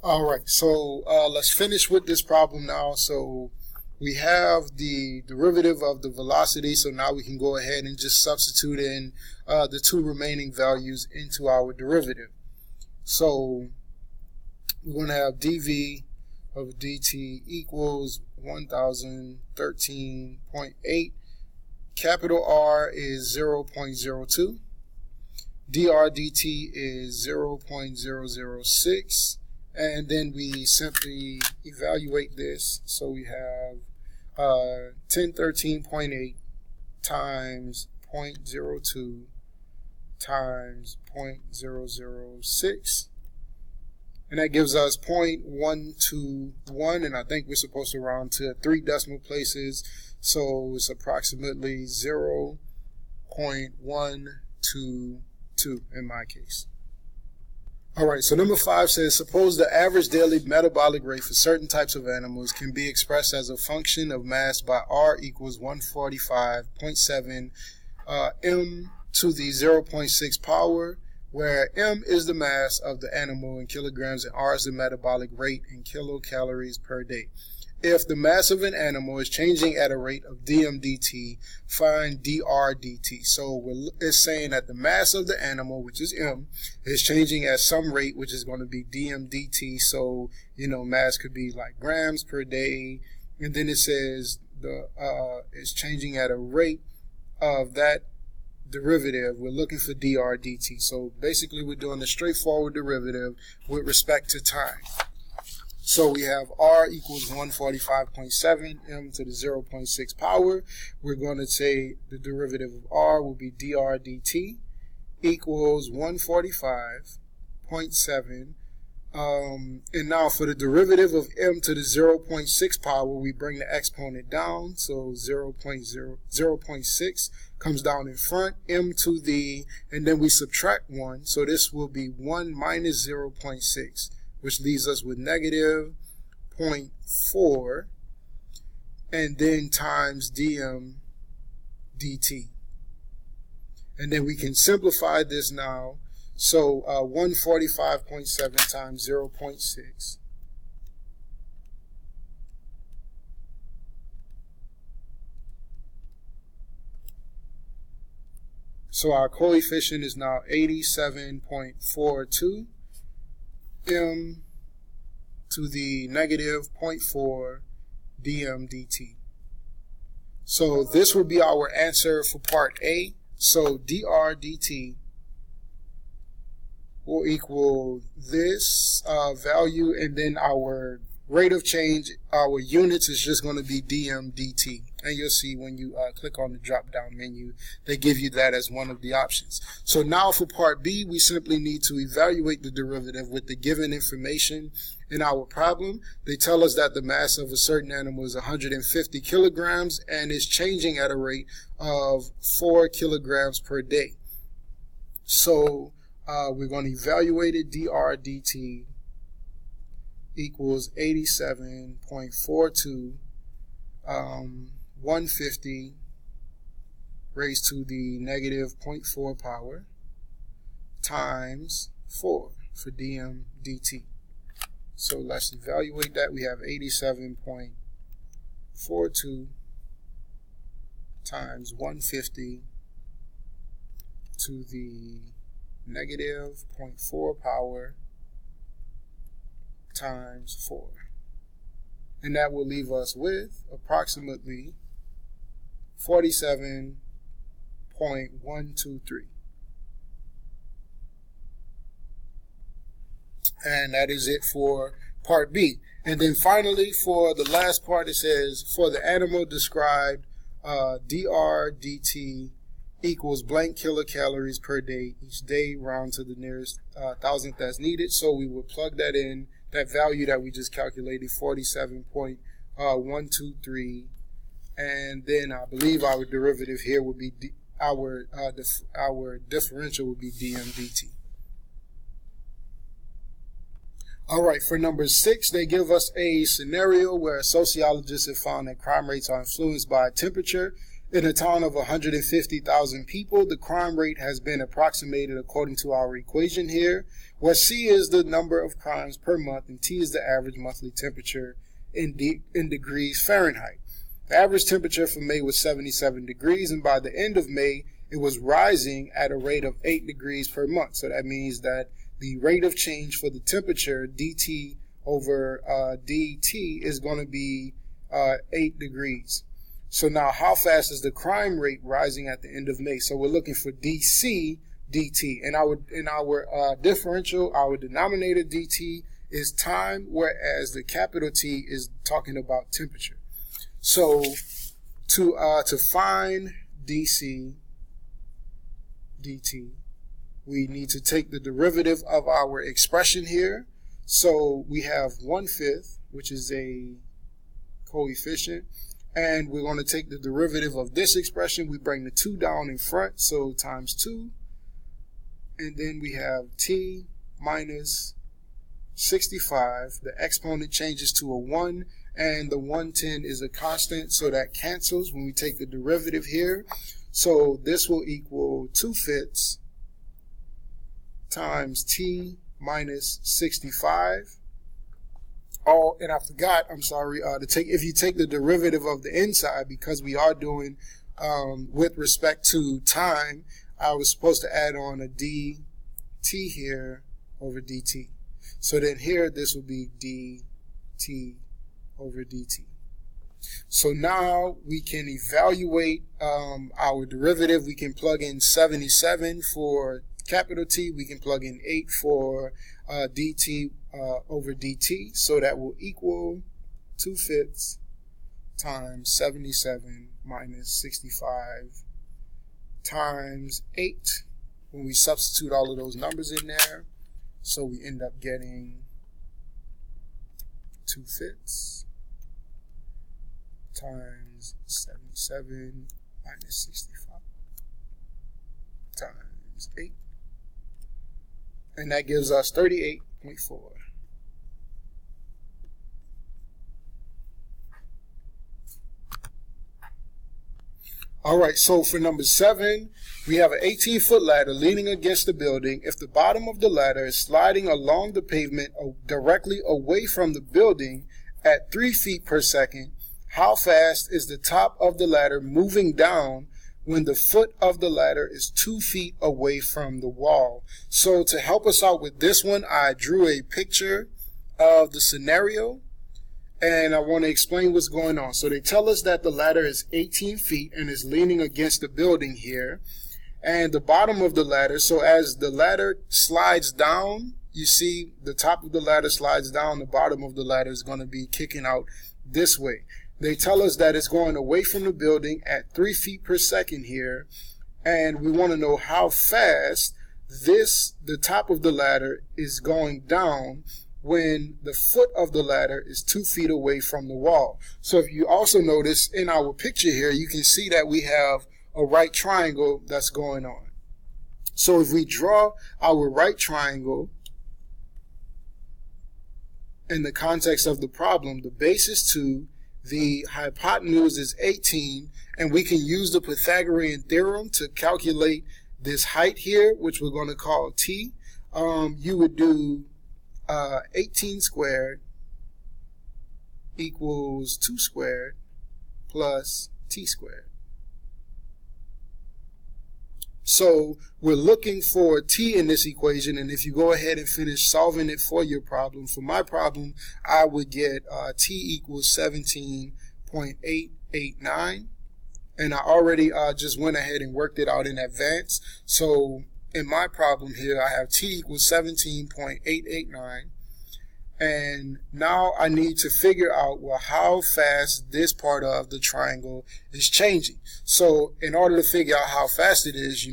All right, so let's finish with this problem now. So we have the derivative of the velocity, so now we can go ahead and just substitute in the two remaining values into our derivative. So we're going to have dv of dt equals 1013.8. Capital R is 0.02. dr dt is 0.006. And then we simply evaluate this. So we have 1013.8 times 0.02 times 0.006. And that gives us 0.121. And I think we're supposed to round to 3 decimal places. So it's approximately 0.122 in my case. All right, so number 5 says, suppose the average daily metabolic rate for certain types of animals can be expressed as a function of mass by R equals 145.7 m to the 0.6 power, where m is the mass of the animal in kilograms and R is the metabolic rate in kilocalories per day. If the mass of an animal is changing at a rate of dm dt, find dr dt. So it's saying that the mass of the animal, which is m, is changing at some rate, which is going to be dm dt. So, mass could be like grams per day. And then it says it's changing at a rate of that derivative. We're looking for dr dt. So basically we're doing a straightforward derivative with respect to time. So we have R equals 145.7 m to the 0.6 power. We're going to say the derivative of R will be dr dt equals 145.7. And now for the derivative of m to the 0.6 power, we bring the exponent down. So 0.6 comes down in front, m to the, and then we subtract 1. So this will be 1 minus 0.6. which leaves us with negative 0.4, and then times dm dt. And then we can simplify this now. So 145.7 times 0.6. So our coefficient is now 87.42. m to the negative 0.4 dm dt. So this will be our answer for part A. So dr dt will equal this value, and then our rate of change, our units, is just going to be dm dt. And you'll see when you click on the drop down menu, they give you that as one of the options. So now for part B, we simply need to evaluate the derivative with the given information in our problem. They tell us that the mass of a certain animal is 150 kilograms and is changing at a rate of 4 kilograms per day. So we're going to evaluate it. Dr dt equals 87.42 150 raised to the negative 0.4 power times 4 for dm dt. So let's evaluate that. We have 87.42 times 150 to the negative 0.4 power times 4. And that will leave us with approximately 47.123. And that is it for part B. And then finally, for the last part, it says, for the animal described, dr dt equals blank kilocalories per day each day, round to the nearest thousandth as needed. So we will plug that in, that value that we just calculated, 47.123. And then I believe our derivative here would be our differential would be dm dt. All right, for number 6, they give us a scenario where sociologists have found that crime rates are influenced by temperature In a town of 150,000 people, the crime rate has been approximated according to our equation here, where C is the number of crimes per month and T is the average monthly temperature in degrees Fahrenheit. The average temperature for May was 77 degrees, and by the end of May, it was rising at a rate of 8 degrees per month. So that means that the rate of change for the temperature, dt over dt, is going to be 8 degrees. So now how fast is the crime rate rising at the end of May? So we're looking for dc dt. And our differential, our denominator dt is time, whereas the capital T is talking about temperature. So to find dc dt, we need to take the derivative of our expression here. So we have 1/5, which is a coefficient, and we're going to take the derivative of this expression. We bring the 2 down in front, so times 2, and then we have t minus 65. The exponent changes to a 1, and the 110 is a constant, so that cancels when we take the derivative here. So this will equal 2/5 times t minus 65. Oh, and I forgot, I'm sorry, if you take the derivative of the inside, because we are doing with respect to time, I was supposed to add on a dt here over dt. So then here, this will be dt over dt. So now we can evaluate our derivative. We can plug in 77 for capital T. We can plug in 8 for dt over dt. So that will equal 2/5 times 77 minus 65 times 8. When we substitute all of those numbers in there, so we end up getting 2/5 times 77 minus 65 times 8. And that gives us 38.4. All right, so for number 7, we have an 18-foot ladder leaning against the building. If the bottom of the ladder is sliding along the pavement directly away from the building at 3 feet per second, how fast is the top of the ladder moving down when the foot of the ladder is 2 feet away from the wall? So to help us out with this one, I drew a picture of the scenario, and I want to explain what's going on. So they tell us that the ladder is 18 feet and is leaning against the building here. And the bottom of the ladder, so as the ladder slides down, you see the top of the ladder slides down, the bottom of the ladder is going to be kicking out this way. They tell us that it's going away from the building at 3 feet per second here. And we want to know how fast the top of the ladder is going down when the foot of the ladder is 2 feet away from the wall. So if you also notice in our picture here, you can see that we have a right triangle that's going on. So if we draw our right triangle in the context of the problem, the base is 2, the hypotenuse is 18, and we can use the Pythagorean theorem to calculate this height here, which we're going to call t. You would do 18 squared equals 2 squared plus t squared. So we're looking for t in this equation, and if you go ahead and finish solving it for your problem, for my problem, I would get t equals 17.889, and I already just went ahead and worked it out in advance. So in my problem here, I have t equals 17.889, and now I need to figure out, well, how fast this part of the triangle is changing. So in order to figure out how fast it is,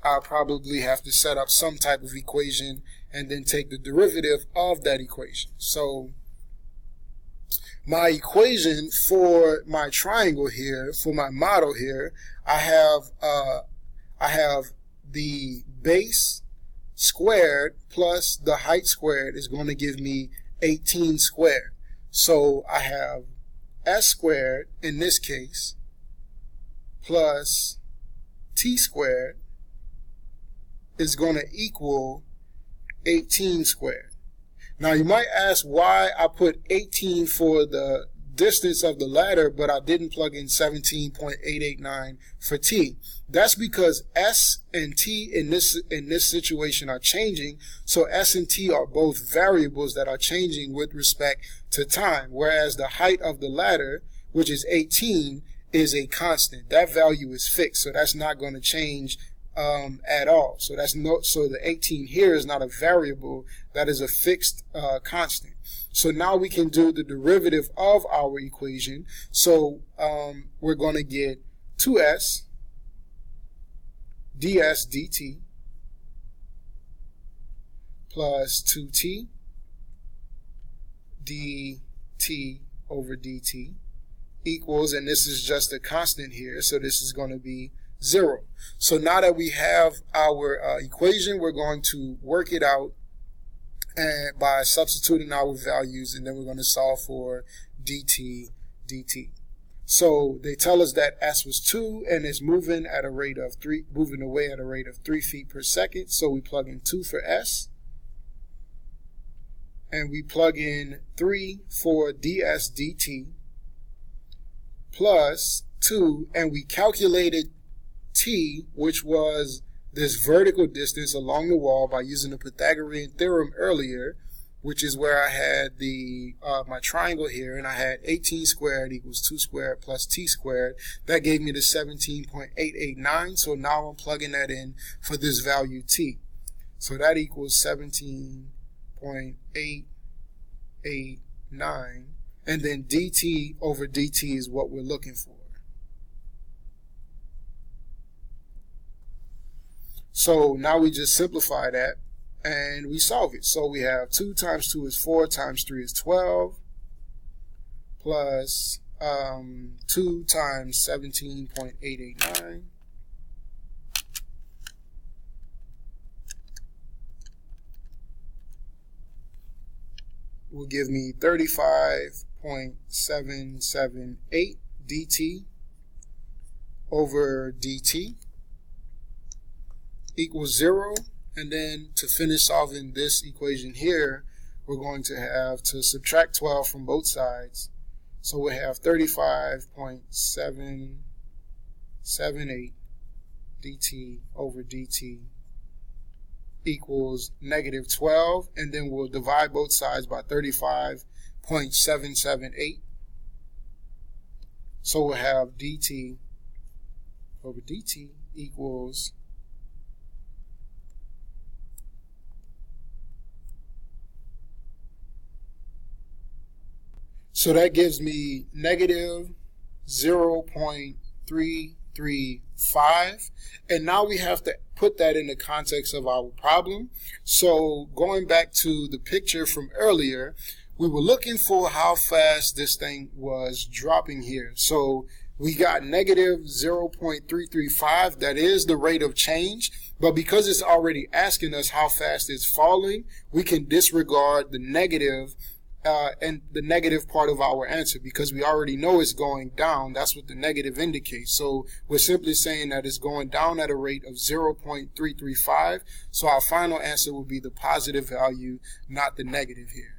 I'll probably have to set up some type of equation and then take the derivative of that equation. So my equation for my triangle here, for my model here, I have the base squared plus the height squared is going to give me 18 squared. So I have s squared in this case plus t squared is going to equal 18 squared. Now you might ask why I put 18 for the distance of the ladder, but I didn't plug in 17.889 for t. That's because s and t in this situation are changing. So s and t are both variables that are changing with respect to time, whereas the height of the ladder, which is 18, is a constant. That value is fixed, so that's not going to change at all. So the 18 here is not a variable, that is a fixed constant. So now we can do the derivative of our equation. So we're going to get 2s ds dt plus 2t dt over dt equals, and this is just a constant here, so this is going to be 0. So now that we have our equation, we're going to work it out and by substituting our values, and then we're going to solve for dt. So they tell us that s was 2 and it's moving at a rate of 3, moving away at a rate of 3 feet per second. So we plug in 2 for s, and we plug in 3 for ds dt plus 2, and we calculated t, which was this vertical distance along the wall, by using the Pythagorean theorem earlier, which is where I had the my triangle here, and I had 18 squared equals 2 squared plus t squared. That gave me the 17.889. So now I'm plugging that in for this value t. So that equals 17.889, and then dt over dt is what we're looking for. So now we just simplify that and we solve it. So we have 2 times 2 is 4 times 3 is 12 plus 2 times 17.889 will give me 35.778 dt over dt equals 0. And then to finish solving this equation here, we're going to have to subtract 12 from both sides. So we have 35.778 dt over dt equals negative 12. And then we'll divide both sides by 35.778. So we'll have dt over dt equals so that gives me negative 0.335. And now we have to put that in the context of our problem. So going back to the picture from earlier, we were looking for how fast this thing was dropping here. So we got negative 0.335. That is the rate of change. But because it's already asking us how fast it's falling, we can disregard the negative and the negative part of our answer, because we already know it's going down. That's what the negative indicates. So we're simply saying that it's going down at a rate of 0.335. So our final answer will be the positive value, not the negative here.